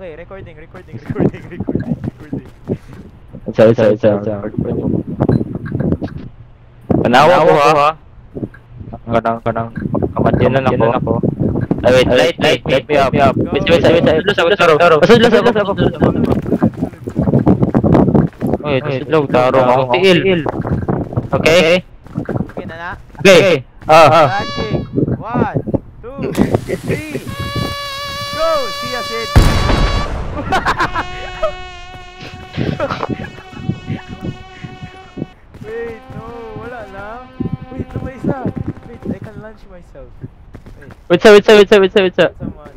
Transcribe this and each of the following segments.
Okay, recording. Isa. Panawa ko ha. Kanang kamadyanan ako. Ay, wait, light me up. Wait, taro. Wait, slow, taro akong tiil. Okay? Okay na? Okay. Magic. 1, 2, 3. Go! See ya, Sid. Wait, no. Wala na. Wait, no, may isa. Wait, I can launch myself. Wait sa. Someone.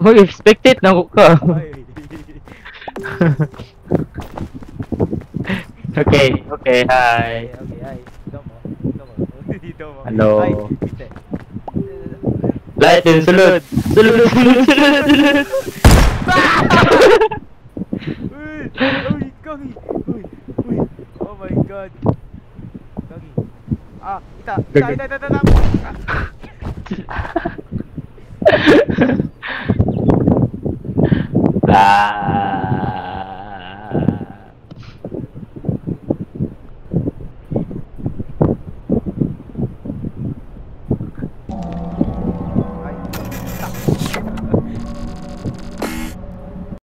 Mag-expectate na ko ka. Ay. Okay, hi. Okay, hi. Come on. Hello. Ay, pite. Light din, sulod. Uy, Kagi. Uy. Oh my god. Kagi. Ita. Ah.